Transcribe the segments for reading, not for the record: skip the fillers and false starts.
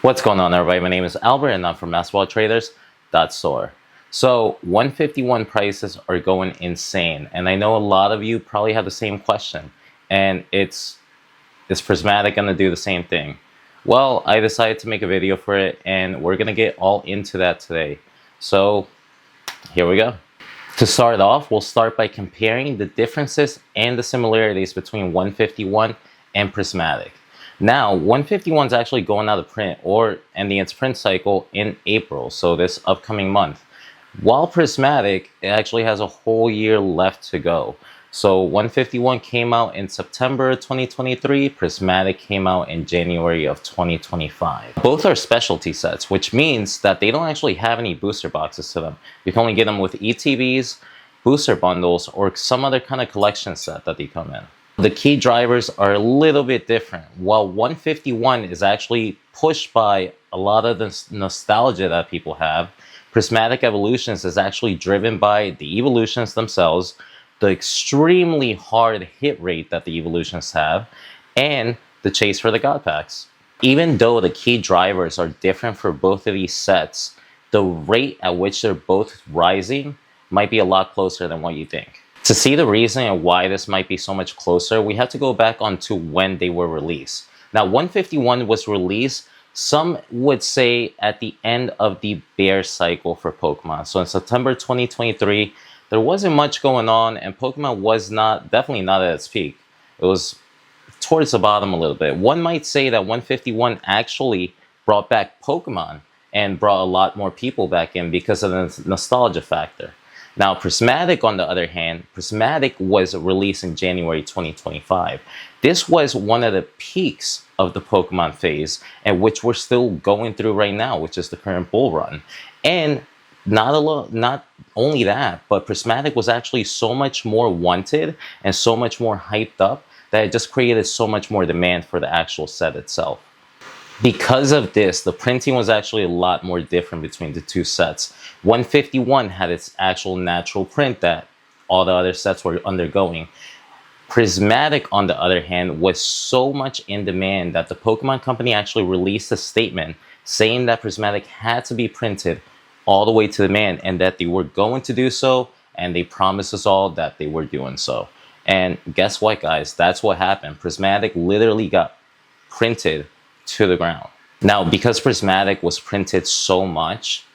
What's going on, everybody? My name is Albert and I'm from masterballtraders.store. So 151 prices are going insane, and I know a lot of you probably have the same question, and is Prismatic going to do the same thing? Well, I decided to make a video for it, and we're going to get all into that today. So here we go. To start off, we'll start by comparing the differences and the similarities between 151 and Prismatic. Now, 151 is actually going out of print or ending its print cycle in April, so this upcoming month. While Prismatic, it actually has a whole year left to go. So 151 came out in September 2023, Prismatic came out in January of 2025. Both are specialty sets, which means that they don't actually have any booster boxes to them. You can only get them with ETBs, booster bundles, or some other kind of collection set that they come in. The key drivers are a little bit different. While 151 is actually pushed by a lot of the nostalgia that people have, Prismatic Evolutions is actually driven by the Eeveelutions themselves, the extremely hard hit rate that the Eeveelutions have, and the chase for the God Packs. Even though the key drivers are different for both of these sets, the rate at which they're both rising might be a lot closer than what you think. To see the reason and why this might be so much closer, we have to go back onto when they were released. Now, 151 was released, some would say, at the end of the bear cycle for Pokemon. So in September 2023, there wasn't much going on, and Pokemon was definitely not at its peak. It was towards the bottom a little bit. One might say that 151 actually brought back Pokemon and brought a lot more people back in because of the nostalgia factor. Now, Prismatic, on the other hand, Prismatic was released in January 2025. This was one of the peaks of the Pokemon phase, and which we're still going through right now, which is the current bull run. And not only that, but Prismatic was actually so much more wanted and so much more hyped up that it just created so much more demand for the actual set itself. Because of this, the printing was actually a lot more different between the two sets. 151 had its actual natural print that all the other sets were undergoing. Prismatic, on the other hand, was so much in demand that the Pokemon Company actually released a statement saying that Prismatic had to be printed all the way to demand and that they were going to do so, and they promised us all that they were doing so. And guess what, guys? That's what happened. Prismatic literally got printed to the ground. Now, because Prismatic was printed so much,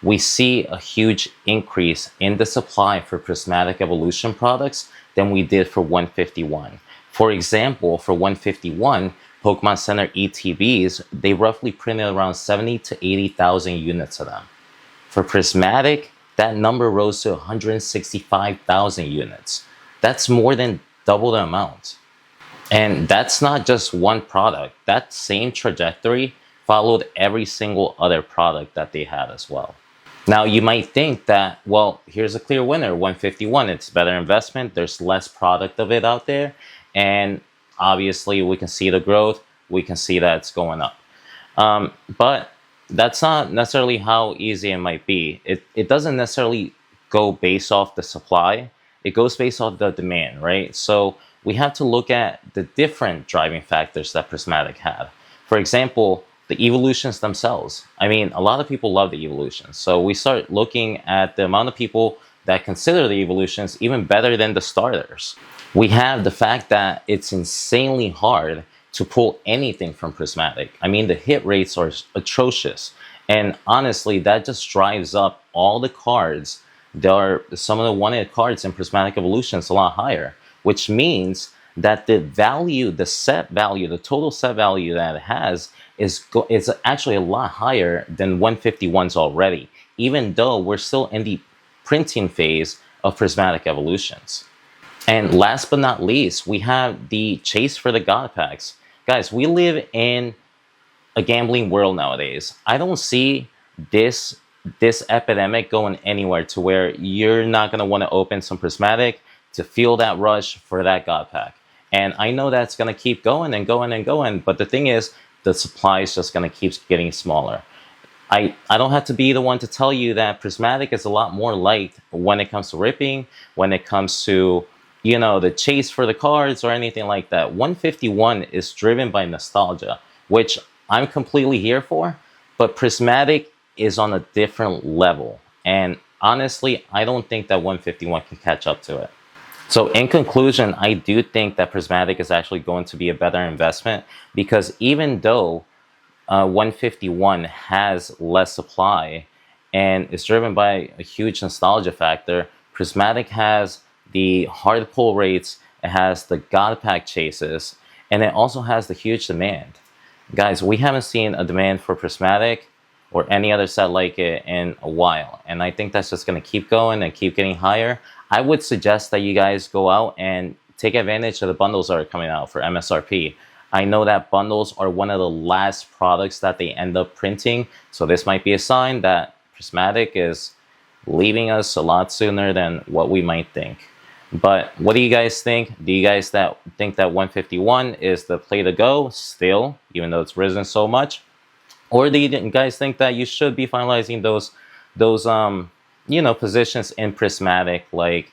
we see a huge increase in the supply for Prismatic Evolution products than we did for 151. For example, for 151, Pokemon Center ETBs, they roughly printed around 70 to 80,000 units of them. For Prismatic, that number rose to 165,000 units. That's more than double the amount. And that's not just one product. That same trajectory followed every single other product that they had as well. Now, you might think that, well, here's a clear winner, 151. It's better investment. There's less product of it out there. And obviously, we can see the growth. We can see that it's going up. But that's not necessarily how easy it might be. It doesn't necessarily go based off the supply. It goes based off the demand, right? So we have to look at the different driving factors that Prismatic had. For example, the Eeveelutions themselves. I mean, a lot of people love the Eeveelutions. So we start looking at the amount of people that consider the Eeveelutions even better than the starters. We have the fact that it's insanely hard to pull anything from Prismatic. I mean, the hit rates are atrocious. And honestly, that just drives up all the cards. There are some of the wanted cards in Prismatic Evolutions a lot higher, which means that the value, the set value, the total set value that it has is actually a lot higher than 151's already, even though we're still in the printing phase of Prismatic Evolutions. And last but not least, we have the chase for the God Packs. Guys, we live in a gambling world nowadays. I don't see this epidemic going anywhere to where you're not going to want to open some Prismatic to feel that rush for that God Pack. And I know that's going to keep going and going and going, but the thing is, the supply is just going to keep getting smaller. I don't have to be the one to tell you that Prismatic is a lot more light when it comes to ripping, when it comes to, you know, the chase for the cards or anything like that. 151 is driven by nostalgia, which I'm completely here for, but Prismatic is on a different level. And honestly, I don't think that 151 can catch up to it. So in conclusion, I do think that Prismatic is actually going to be a better investment because even though 151 has less supply and is driven by a huge nostalgia factor, Prismatic has the hard pull rates, it has the God Pack chases, and it also has the huge demand. Guys, we haven't seen a demand for Prismatic or any other set like it in a while. And I think that's just going to keep going and keep getting higher. I would suggest that you guys go out and take advantage of the bundles that are coming out for MSRP. I know that bundles are one of the last products that they end up printing. So this might be a sign that Prismatic is leaving us a lot sooner than what we might think. But what do you guys think? Do you guys think that 151 is the play to go still, even though it's risen so much? Or do you guys think that you should be finalizing those positions in Prismatic like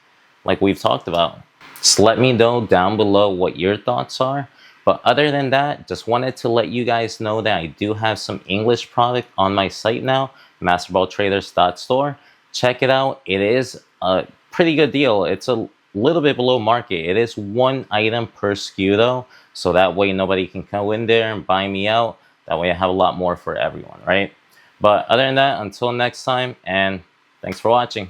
we've talked about? Just let me know down below what your thoughts are. But other than that, just wanted to let you guys know that I do have some English product on my site now, masterballtraders.store. Check it out. It is a pretty good deal. It's a little bit below market. It is one item per SKU though, so that way nobody can go in there and buy me out. That way I have a lot more for everyone, right? But other than that, until next time, and thanks for watching.